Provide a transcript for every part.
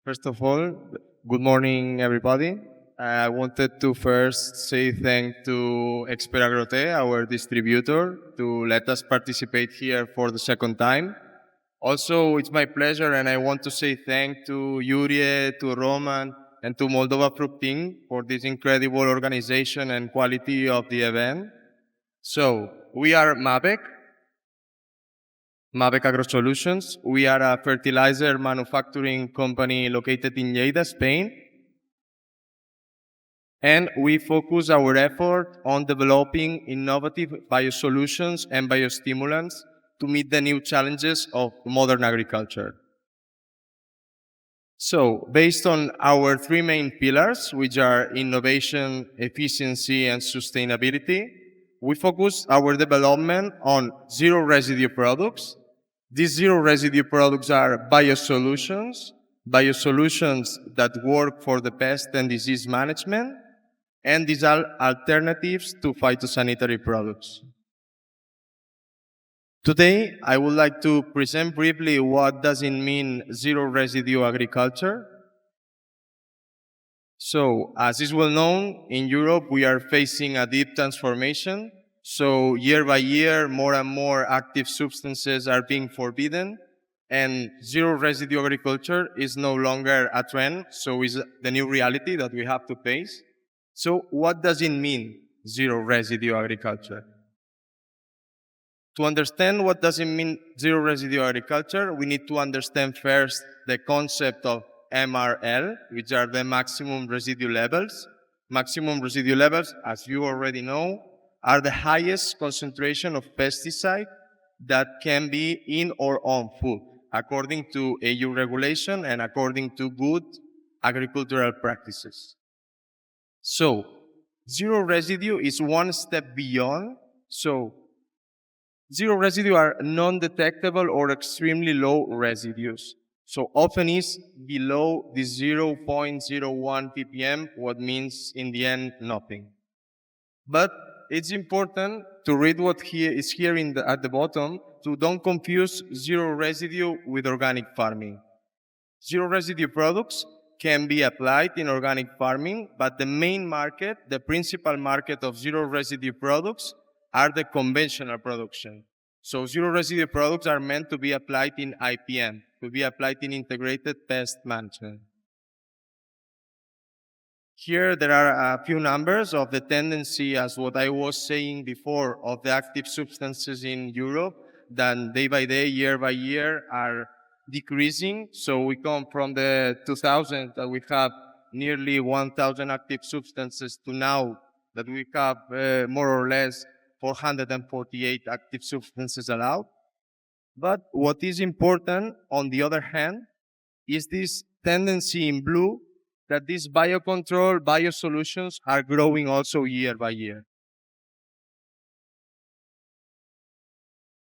First of all, good morning, everybody. I wanted to first say thank to Expert Agrote, our distributor, to let us participate here for the second time. Also, it's my pleasure, and I want to say thank to Yurie, to Roman, and to Moldova Fruit Team for this incredible organization and quality of the event. So, we are Mavec Agro Solutions. We are a fertilizer manufacturing company located in Lleida, Spain, and we focus our effort on developing innovative biosolutions and biostimulants to meet the new challenges of modern agriculture. So, based on our three main pillars, which are innovation, efficiency, and sustainability, we focus our development on zero residue products. These zero residue products are biosolutions that work for the pest and disease management, and these are alternatives to phytosanitary products. Today, I would like to present briefly what does it mean zero residue agriculture. So, as is well known, in Europe we are facing a deep transformation. So, year by year, more and more active substances are being forbidden, and zero residue agriculture is no longer a trend, so is the new reality that we have to face. So, what does it mean, zero residue agriculture? To understand what does it mean zero residue agriculture, we need to understand first the concept of MRL, which are the maximum residue levels. Maximum residue levels, as you already know, are the highest concentration of pesticide that can be in or on food, according to EU regulation and according to good agricultural practices. So, zero residue is one step beyond. So, zero residue are non-detectable or extremely low residues. So often is below the 0.01 ppm, what means in the end nothing. But it's important to read what is here at the bottom to don't confuse zero residue with organic farming. Zero residue products can be applied in organic farming, but the main market, the principal market of zero residue products are the conventional production. So zero residue products are meant to be applied in IPM, to be applied in integrated pest management. Here there are a few numbers of the tendency, as what I was saying before, of the active substances in Europe that day by day, year by year are decreasing. So we come from the 2000 that we have nearly 1,000 active substances to now that we have more or less 448 active substances allowed. But what is important, on the other hand, is this tendency in blue that these biocontrol, biosolutions are growing also year by year.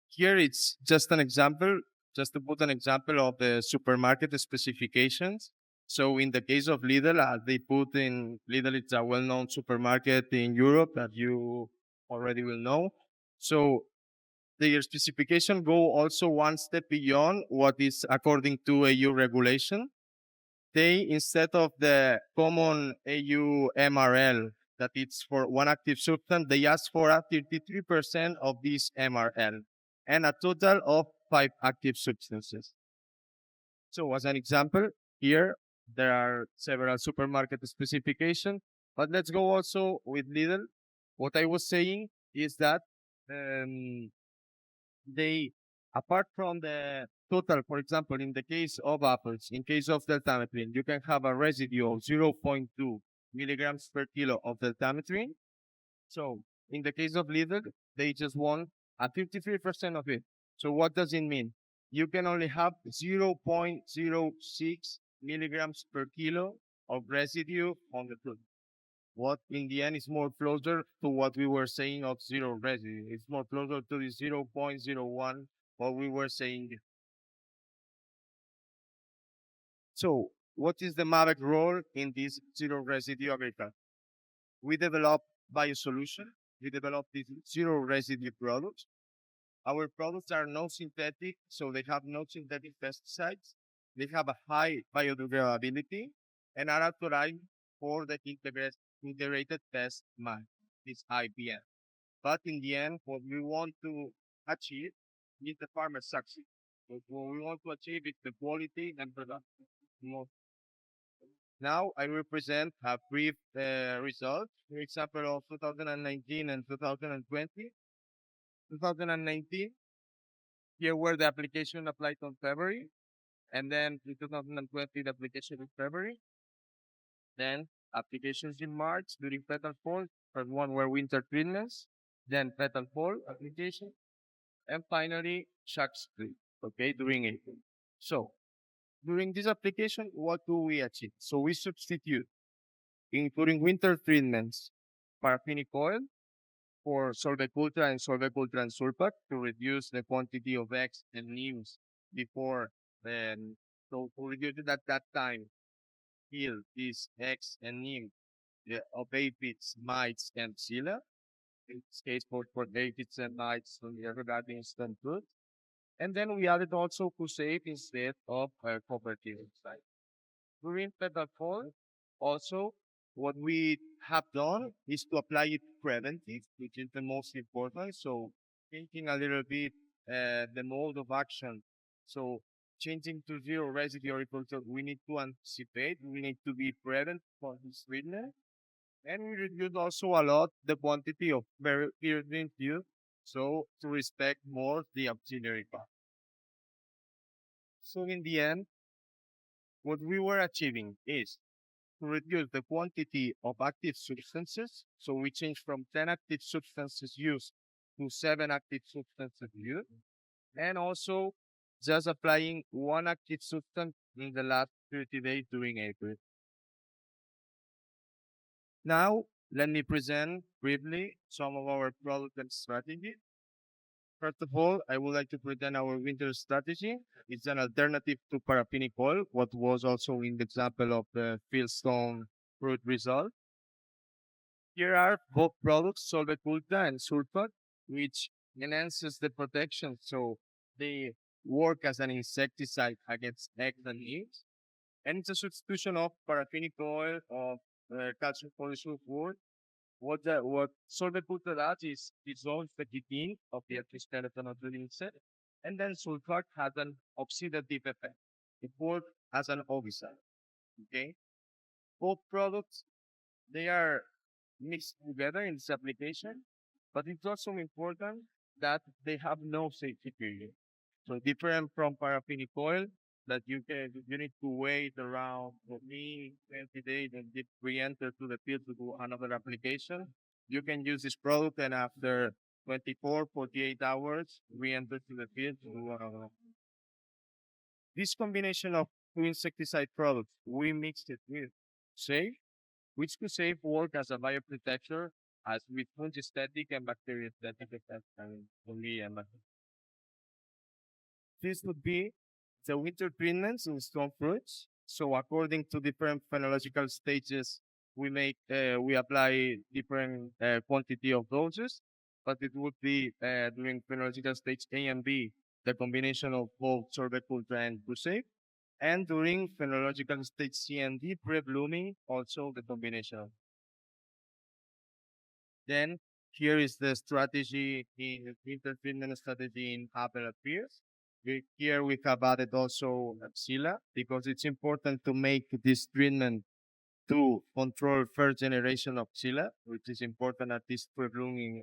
Here it's just an example, just to put an example of the supermarket specifications. So in the case of Lidl, they put in, Lidl is a well-known supermarket in Europe that you already will know. So their specification go also one step beyond what is according to EU regulation. They, instead of the common AU MRL that it's for one active substance, they ask for a 33% of this MRL and a total of 5 active substances. So as an example, here there are several supermarket specifications, but let's go also with Lidl. What I was saying is that they, apart from the total, for example, in the case of apples, in case of deltametrin, you can have a residue of 0.2 milligrams per kilo of deltametrin. So in the case of Lidl, they just want a 53% of it. So what does it mean? You can only have 0.06 milligrams per kilo of residue on the fruit. What in the end is more closer to what we were saying of zero residue. It's more closer to the 0.01 what we were saying. So what is the Mavec role in this zero residue agriculture? We develop biosolution. We develop these zero residue products. Our products are no synthetic, so they have no synthetic pesticides. They have a high biodegradability and are authorized for the integrated test mark, this IPM. But in the end, what we want to achieve is the farmer success. What we want to achieve is the quality and production. Now I will present a brief result, for example, of 2019 and 2020. 2019, here were the application applied on February, and then in 2020, the application in February, then applications in March during petal fall, first one were winter treatments, then petal fall application, and finally shock split, okay, during April. So during this application, what do we achieve? So we substitute, including winter treatments, paraffinic oil for Solvec Ultra and Solvec Ultra and Sulfat to reduce the quantity of eggs and neems before then. So to reduce it at that time, kill these eggs and neem of aphids, mites, and psylla. In this case, for aphids and mites regarding instant food. And then we added also Kusave instead of copper dioxide. During petal fall, also what we have done is to apply it preventive, which is the most important. So thinking a little bit the mode of action. So changing to zero residue agriculture, we need to anticipate, we need to be preventive for this treatment. And we reduce also a lot the quantity of very irritating fuel, so to respect more the auxiliary part. So in the end, what we were achieving is to reduce the quantity of active substances. So we changed from 10 active substances used to 7 active substances used. And also just applying one active substance in the last 30 days during April. Now, let me present briefly some of our product and strategy. First of all, I would like to present our winter strategy. It's an alternative to paraffinic oil, what was also in the example of the fieldstone fruit result. Here are both products, Solvec Ultra and Sulfat, which enhances the protection. So they work as an insecticide against eggs and leaves. And it's a substitution of paraffinic oil, of calcium polysulfate. What Solvec Ultra does is dissolves the chitin of the active skeleton of the insect, and then sulfate has an oxidative effect. It works as an herbicide. Okay, both products they are mixed together in this application, but it's also important that they have no safety period. So different from paraffinic oil that you need to wait around for me 20 days and it re-enter to the field to do another application. You can use this product and after 24, 48 hours re-enter to the field to do another. This combination of two insecticide products, we mixed it with safe, which could save work as a bioprotector as with fungistatic and bacteriostatic effects and fungi and bacteria. This would be the winter treatments in stone fruits. So according to different phenological stages, we apply different quantity of doses, but it would be during phenological stage A and B, the combination of both sorbet ultra and Crusade, and during phenological stage C and D, pre-blooming, also the combination. Then here is the strategy in winter treatment strategy in apple and pears. Here we have added also Psylla because it's important to make this treatment to control first generation of Psylla, which is important at this pre-blooming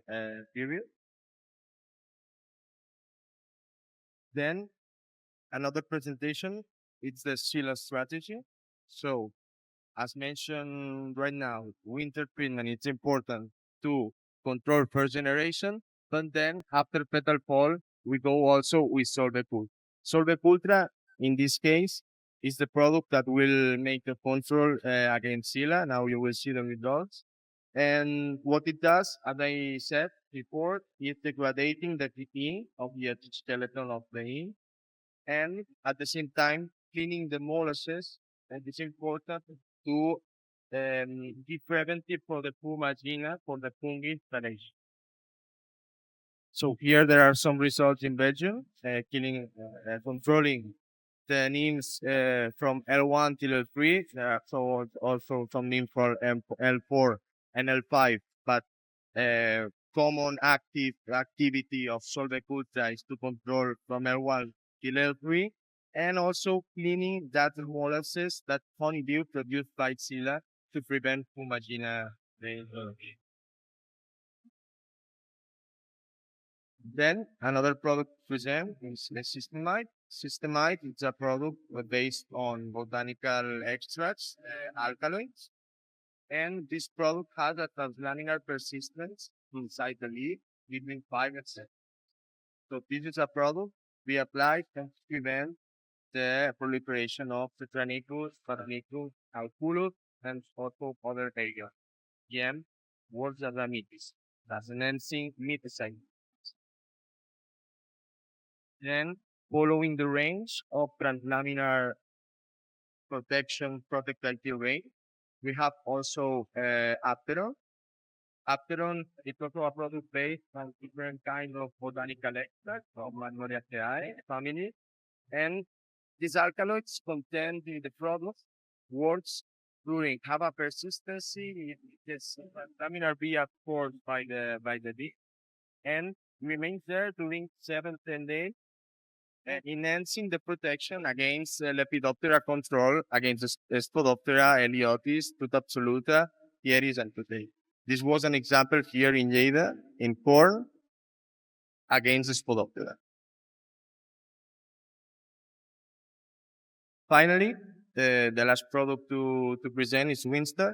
period. Then another presentation, it's the Psylla strategy. So as mentioned right now, winter treatment, it's important to control first generation, but then after petal fall, we go also with Solvec Ultra. Solvec Ultra, in this case, is the product that will make the control against Sila. Now you will see the results. And what it does, as I said before, is degrading the chitin of the skeleton of the ink and at the same time cleaning the molasses. And it's important to be preventive for the fumagina for the fungi installation. So here there are some results in Belgium, controlling the names from L1 till L3. So also some names for L4 and L5. But common active activity of Solvec Ultra is to control from L1 till L3, and also cleaning that molasses, that honeydew produced by Sila to prevent fumagina. Then another product to present is the systemite. Systemite is a product based on botanical extracts, alkaloids, and this product has a translaminar persistence inside the leaf between 5 and 7. So this is a product we apply to prevent the proliferation of Tetranicus, Pharnicus, Alculus, and also other areas. Gem, words as a mitis. That's an enzyme miticide. Then, following the range of translaminar protection protective rate, we have also Apteron. Apteron is also a product based on different kinds of botanical extracts of Magnolia family, and these alkaloids contained in the product works during have a persistency. This laminar be absorbed by the bee and remains there during 7 to 10 days, enhancing the protection against Lepidoptera control, against Spodoptera, Heliotis, Tuta absoluta, Thieris, and Tutei. This was an example here in Lleida, in corn, against the Spodoptera. Finally, the last product to present is Winstar.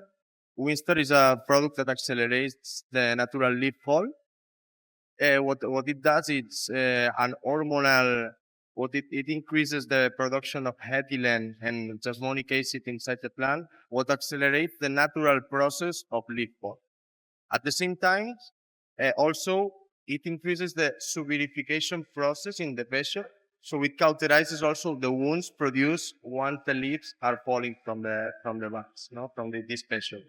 Winstar is a product that accelerates the natural leaf fall. What it does, it's an hormonal, it increases the production of ethylene and jasmonic acid inside the plant, what accelerates the natural process of leaf fall. At the same time, also, it increases the subidification process in the vessel, so it cauterizes also the wounds produced once the leaves are falling from the buds, no, from this vessel.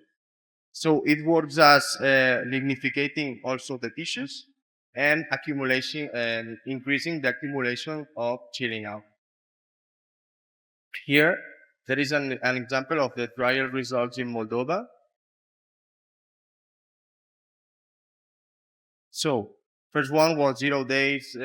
So it works as lignificating also the tissues and accumulation and increasing the accumulation of chilling out. Here, there is an example of the trial results in Moldova. So, first one was 0 days.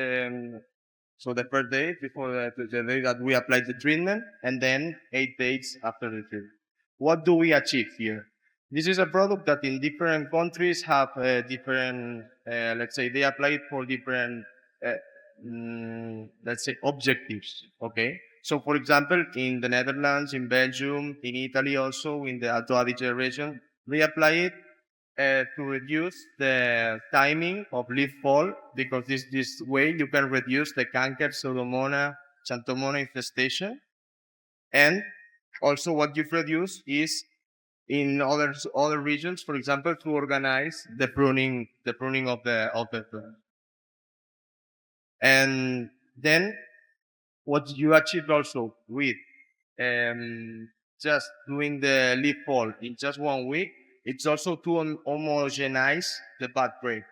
So the first day before the day that we applied the treatment, and then 8 days after the treatment. What do we achieve here? This is a product that in different countries have different, let's say, they apply it for different, let's say, objectives. Okay. So, for example, in the Netherlands, in Belgium, in Italy, also in the Alto Adige region, they apply it to reduce the timing of leaf fall, because this way you can reduce the canker, pseudomonas, xanthomona infestation. And also what you produce is in other regions, for example, to organize the pruning of the plant. And then what you achieve also with just doing the leaf fall in just 1 week, it's also to homogenize the bud break,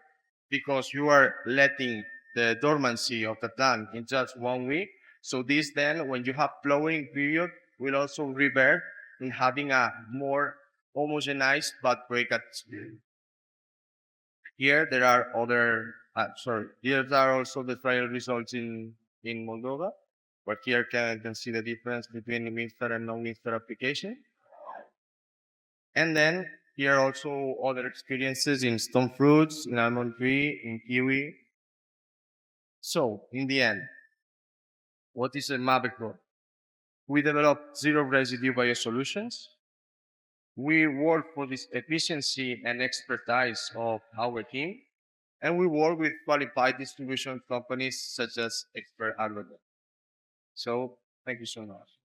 because you are letting the dormancy of the plant in just 1 week. So this then, when you have flowering period, will also revert in having a more homogenized bud break at speed. Here there are other, here are also the trial results in Moldova, but here can see the difference between mixed and non-mixed application. And then here are also other experiences in stone fruits, in almond tree, in kiwi. So in the end, what is a Mavec? We develop zero residue biosolutions. We work for this efficiency and expertise of our team, and we work with qualified distribution companies such as Expert Agro. So thank you so much.